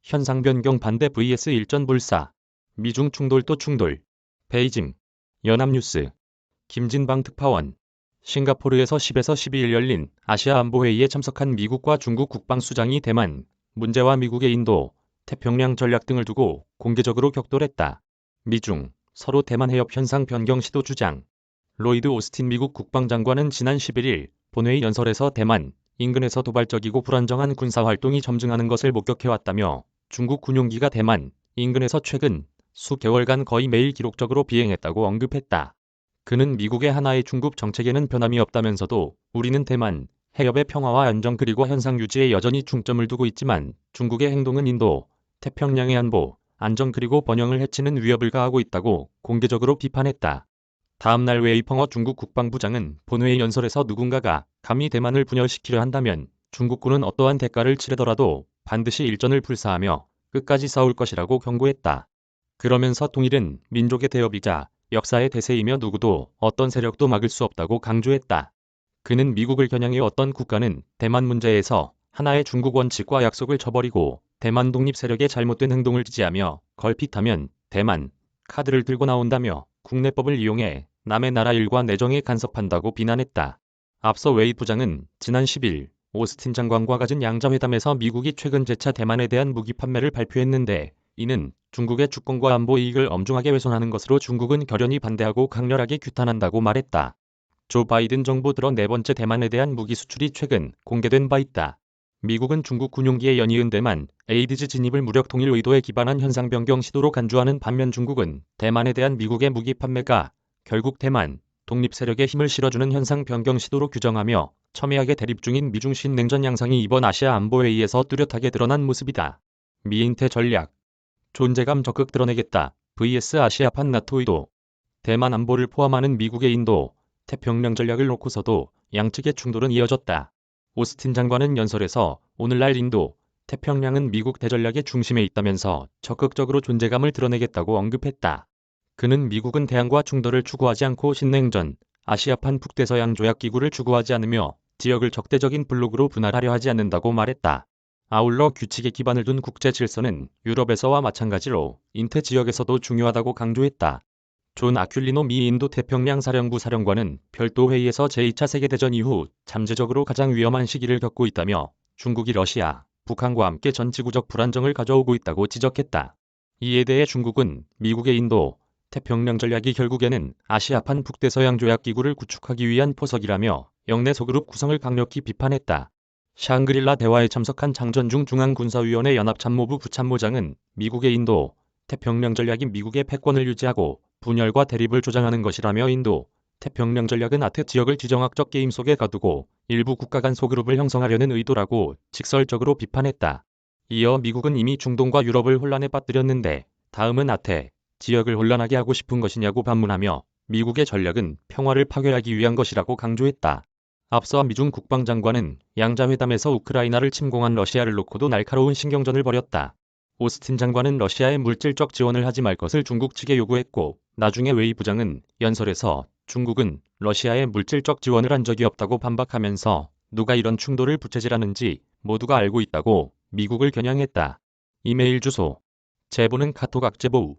현상 변경 반대 vs 일전 불사. 미중 충돌 또 충돌. 베이징. 연합뉴스. 김진방 특파원. 싱가포르에서 10에서 12일 열린 아시아 안보회의에 참석한 미국과 중국 국방수장이 대만 문제와 미국의 인도, 태평양 전략 등을 두고 공개적으로 격돌했다. 미중 서로 대만 해협 현상 변경 시도 주장. 로이드 오스틴 미국 국방장관은 지난 11일 본회의 연설에서 대만 인근에서 도발적이고 불안정한 군사활동이 점증하는 것을 목격해왔다며 중국 군용기가 대만 인근에서 최근 수개월간 거의 매일 기록적으로 비행했다고 언급했다. 그는 미국의 하나의 중국 정책에는 변함이 없다면서도 우리는 대만 해협의 평화와 안정 그리고 현상 유지에 여전히 중점을 두고 있지만 중국의 행동은 인도, 태평양의 안보, 안정 그리고 번영을 해치는 위협을 가하고 있다고 공개적으로 비판했다. 다음날 웨이펑어 중국 국방부장은 본회의 연설에서 누군가가 감히 대만을 분열시키려 한다면 중국군은 어떠한 대가를 치르더라도 반드시 일전을 불사하며 끝까지 싸울 것이라고 경고했다. 그러면서 통일은 민족의 대업이자 역사의 대세이며 누구도 어떤 세력도 막을 수 없다고 강조했다. 그는 미국을 겨냥해 어떤 국가는 대만 문제에서 하나의 중국 원칙과 약속을 저버리고 대만 독립 세력의 잘못된 행동을 지지하며 걸핏하면 대만 카드를 들고 나온다며 국내법을 이용해 남의 나라 일과 내정에 간섭한다고 비난했다. 앞서 웨이 부장은 지난 10일 오스틴 장관과 가진 양자회담에서 미국이 최근 재차 대만에 대한 무기 판매를 발표했는데 이는 중국의 주권과 안보 이익을 엄중하게 훼손하는 것으로 중국은 결연히 반대하고 강렬하게 규탄한다고 말했다. 조 바이든 정부 들어 네 번째 대만에 대한 무기 수출이 최근 공개된 바 있다. 미국은 중국 군용기의 연이은 대만 에이디즈 진입을 무력 통일 의도에 기반한 현상 변경 시도로 간주하는 반면 중국은 대만에 대한 미국의 무기 판매가 결국 대만 독립 세력에 힘을 실어주는 현상 변경 시도로 규정하며 첨예하게 대립 중인 미중 신냉전 양상이 이번 아시아 안보회의에서 뚜렷하게 드러난 모습이다. 미인태 전략. 존재감 적극 드러내겠다. vs 아시아판 나토 의도. 대만 안보를 포함하는 미국의 인도, 태평양 전략을 놓고서도 양측의 충돌은 이어졌다. 오스틴 장관은 연설에서 오늘날 인도, 태평양은 미국 대전략의 중심에 있다면서 적극적으로 존재감을 드러내겠다고 언급했다. 그는 미국은 대항과 충돌을 추구하지 않고 신냉전, 아시아판 북대서양 조약기구를 추구하지 않으며 지역을 적대적인 블록으로 분할하려 하지 않는다고 말했다. 아울러 규칙에 기반을 둔 국제 질서는 유럽에서와 마찬가지로 인태 지역에서도 중요하다고 강조했다. 존 아큘리노 미 인도 태평양 사령부 사령관은 별도 회의에서 제2차 세계대전 이후 잠재적으로 가장 위험한 시기를 겪고 있다며 중국이 러시아, 북한과 함께 전 지구적 불안정을 가져오고 있다고 지적했다. 이에 대해 중국은 미국의 인도, 태평양 전략이 결국에는 아시아판 북대서양 조약기구를 구축하기 위한 포석이라며 영내 소그룹 구성을 강력히 비판했다. 샹그릴라 대화에 참석한 장전중 중앙군사위원회 연합참모부 부참모장은 미국의 인도, 태평양 전략이 미국의 패권을 유지하고 분열과 대립을 조장하는 것이라며 인도, 태평양 전략은 아태 지역을 지정학적 게임 속에 가두고 일부 국가 간 소그룹을 형성하려는 의도라고 직설적으로 비판했다. 이어 미국은 이미 중동과 유럽을 혼란에 빠뜨렸는데 다음은 아태 지역을 혼란하게 하고 싶은 것이냐고 반문하며 미국의 전략은 평화를 파괴하기 위한 것이라고 강조했다. 앞서 미중 국방장관은 양자회담에서 우크라이나를 침공한 러시아를 놓고도 날카로운 신경전을 벌였다. 오스틴 장관은 러시아에 물질적 지원을 하지 말 것을 중국 측에 요구했고 나중에 웨이 부장은 연설에서 중국은 러시아에 물질적 지원을 한 적이 없다고 반박하면서 누가 이런 충돌을 부채질하는지 모두가 알고 있다고 미국을 겨냥했다. 이메일 주소. 제보는 카톡 악제보우.